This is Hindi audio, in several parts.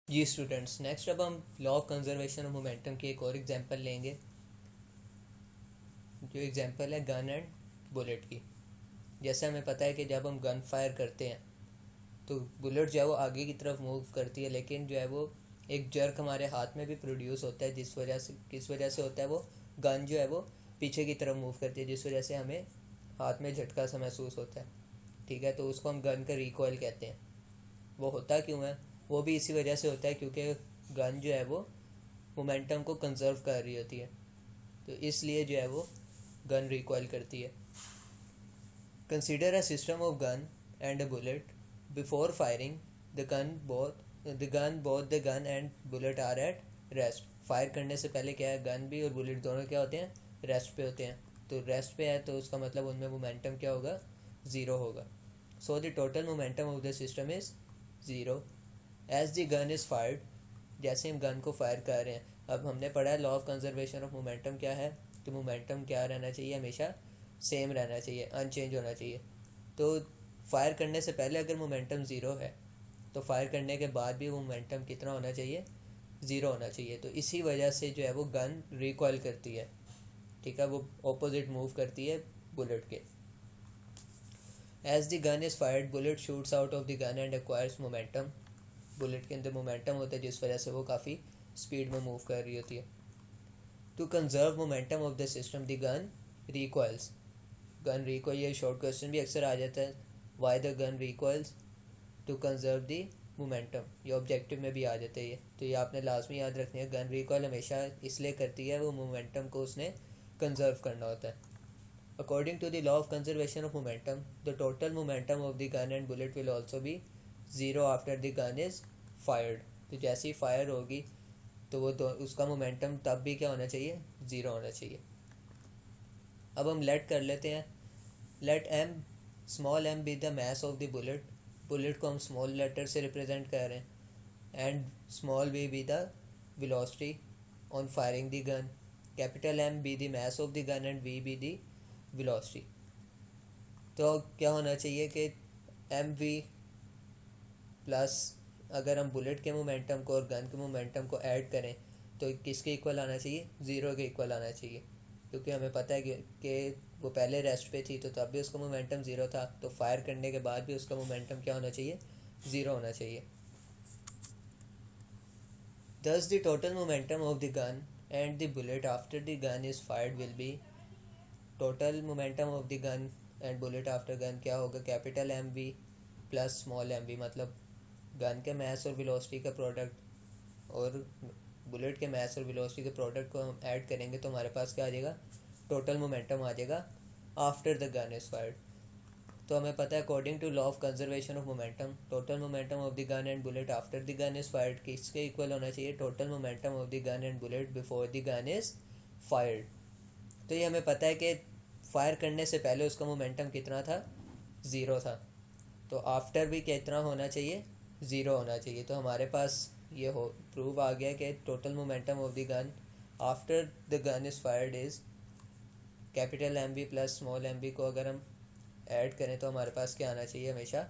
जी स्टूडेंट्स, नेक्स्ट अब हम law of conservation of momentum की एक और एग्जांपल लेंगे, जो एग्जांपल है गन एंड बुलेट की। जैसे हमें पता है कि जब हम गन फायर करते हैं तो बुलेट जो है वो आगे की तरफ मूव करती है, लेकिन जो है वो एक जर्क हमारे हाथ में भी प्रोड्यूस होता है, किस वजह से होता है वो गन जो है वो पीछे की तरफ मूव करती है, जिस वजह से हमें हाथ में झटका सा महसूस होता है। ठीक है, तो उसको हम गन का रिकॉइल कहते हैं। वो होता क्यों है? वो भी इसी वजह से होता है क्योंकि गन जो है वो मोमेंटम को कंजर्व कर रही होती है, तो इसलिए जो है वो गन रिकॉइल करती है। Consider a system of gun and a bullet before firing the gun and bullet are at rest. Fire करने से पहले क्या है, गन भी और बुलेट दोनों क्या होते हैं, रेस्ट पे होते हैं। तो रेस्ट पे है तो उसका मतलब उनमें मोमेंटम क्या होगा, ज़ीरो होगा। So the total momentum of the system is zero as the gun is fired. जैसे हम गन को फायर कर रहे हैं, अब हमने पढ़ा है law of conservation of momentum क्या है, तो मोमेंटम क्या रहना चाहिए, हमेशा सेम रहना चाहिए, अनचेंज होना चाहिए। तो फायर करने से पहले अगर मोमेंटम ज़ीरो है तो फायर करने के बाद भी मोमेंटम कितना होना चाहिए, ज़ीरो होना चाहिए। तो इसी वजह से जो है वो गन रिकॉइल करती है। ठीक है, वो ऑपोजिट मूव करती है बुलेट के। As the gun is fired bullet shoots out of the gun and acquires momentum. Bullet के अंदर मोमेंटम होता है जिस वजह से वो काफ़ी स्पीड में मूव कर रही होती है। To conserve momentum of the system the gun recoils. Gun recoil, ये शॉर्ट क्वेश्चन भी अक्सर आ जाता है, why the gun recoils to conserve the momentum, ये ऑब्जेक्टिव में भी आ जाते हैं। तो ये आपने लाजमी याद रखनी है, गन रिकॉइल हमेशा इसलिए करती है, वो मोमेंटम को उसने कंजर्व करना होता है। According to the law of conservation of momentum the total momentum of the gun and bullet will also be zero after the gun is fired. तो जैसे ही फायर होगी तो वो उसका मोमेंटम तब भी क्या होना चाहिए, ज़ीरो होना चाहिए। अब हम लेट कर लेते हैं, let m small m be the mass of the bullet. Bullet को हम स्मॉल लेटर से रिप्रेजेंट कर रहे हैं, and small v be the velocity on firing the gun. Capital m be the mass of the gun and v be the velocity. तो क्या होना चाहिए कि एम वी प्लस, अगर हम बुलेट के मोमेंटम को और गन के मोमेंटम को ऐड करें तो किसके इक्वल आना चाहिए, ज़ीरो के इक्वल आना चाहिए। क्योंकि हमें पता है कि वो पहले रेस्ट पे थी तो तब भी उसका मोमेंटम ज़ीरो था, तो फायर करने के बाद भी उसका मोमेंटम क्या होना चाहिए, ज़ीरो होना चाहिए। Thus the total momentum of the gun and the bullet after the gun is fired will be, total momentum of the gun and bullet after gun क्या होगा, capital m v plus small m v, मतलब गन के मैस और वेलोसिटी का प्रोडक्ट और बुलेट के मैस और वेलोसिटी के प्रोडक्ट को हम ऐड करेंगे तो हमारे पास क्या आ जाएगा, टोटल मोमेंटम आ जाएगा after the gun is fired. तो हमें पता है according to law of conservation of momentum total momentum of the gun and bullet after the gun is fired किसके इक्वल होना चाहिए, total momentum of the gun and bullet before the gun is fired. तो ये हमें पता है कि फायर करने से पहले उसका मोमेंटम कितना था, ज़ीरो था, तो आफ्टर भी कितना होना चाहिए, ज़ीरो होना चाहिए। तो हमारे पास ये हो प्रूव आ गया कि total momentum of the gun after the gun is fired is capital m v plus small m v को अगर हम ऐड करें तो हमारे पास क्या आना चाहिए, हमेशा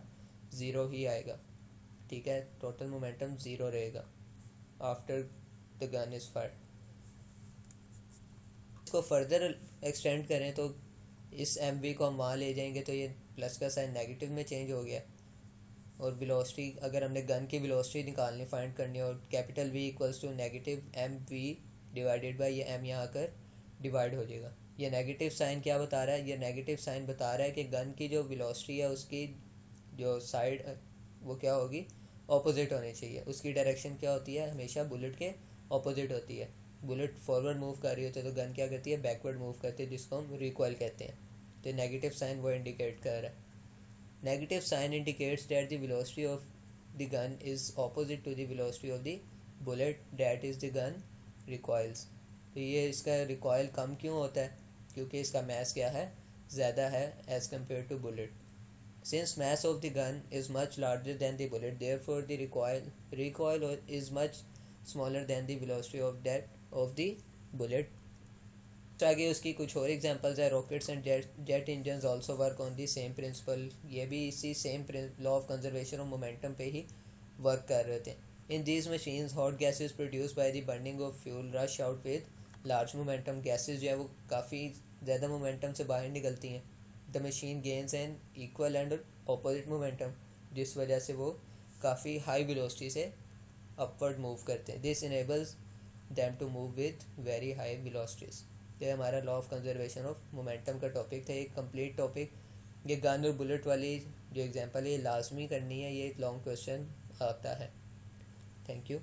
ज़ीरो ही आएगा। ठीक है, टोटल मोमेंटम ज़ीरो रहेगा after the gun is fired. इसको फर्दर एक्सटेंड करें तो इस एम बी को हम वहाँ ले जाएंगे तो ये प्लस का साइन नेगेटिव में चेंज हो गया, और वेलोसिटी अगर हमने गन की वेलोसिटी निकालनी फाइंड करनी और capital v equals to negative m v divided by ये एम यहाँ आकर डिवाइड हो जाएगा। ये नेगेटिव साइन क्या बता रहा है, ये नेगेटिव साइन बता रहा है कि गन की जो वेलोसिटी है उसकी जो साइड वो क्या होगी, ऑपोजिट होनी चाहिए। उसकी डायरेक्शन क्या होती है, हमेशा बुलेट के ऑपोजिट होती है। बुलेट फॉरवर्ड मूव कर रही होती है तो गन क्या करती है, बैकवर्ड मूव करती है, जिसको हम रिकॉइल कहते हैं। तो नेगेटिव साइन वो इंडिकेट कर रहा है। Negative sign indicates that the velocity of the gun is opposite to the velocity of the bullet that is the gun recoils। तो ये इसका रिकॉयल कम क्यों होता है, क्योंकि इसका मैस क्या है, ज़्यादा है as compare to bullet. Since mass of the gun is much larger than the bullet, therefore the recoil is much smaller than the velocity of the bullet। तो आगे उसकी कुछ और एग्जांपल्स है, rockets and jet engines also work on the same principle. ये भी इसी same law of conservation of momentum पे ही वर्क कर रहे थे। In these machines hot gases produce by the burning of fuel rush out with large momentum. Gases जो है वो काफ़ी ज़्यादा मोमेंटम से बाहर निकलती हैं। The machine gains an equal and opposite momentum, जिस वजह से वो काफ़ी हाई वेलोसिटी से अपवर्ड मूव करते हैं। This enables them to move with very high velocities. ये हमारा law of conservation of momentum का टॉपिक था, एक कंप्लीट टॉपिक। ये गन और बुलेट वाली जो एग्जांपल है ये लाजमी करनी है, ये एक लॉन्ग क्वेश्चन आता है। Thank you.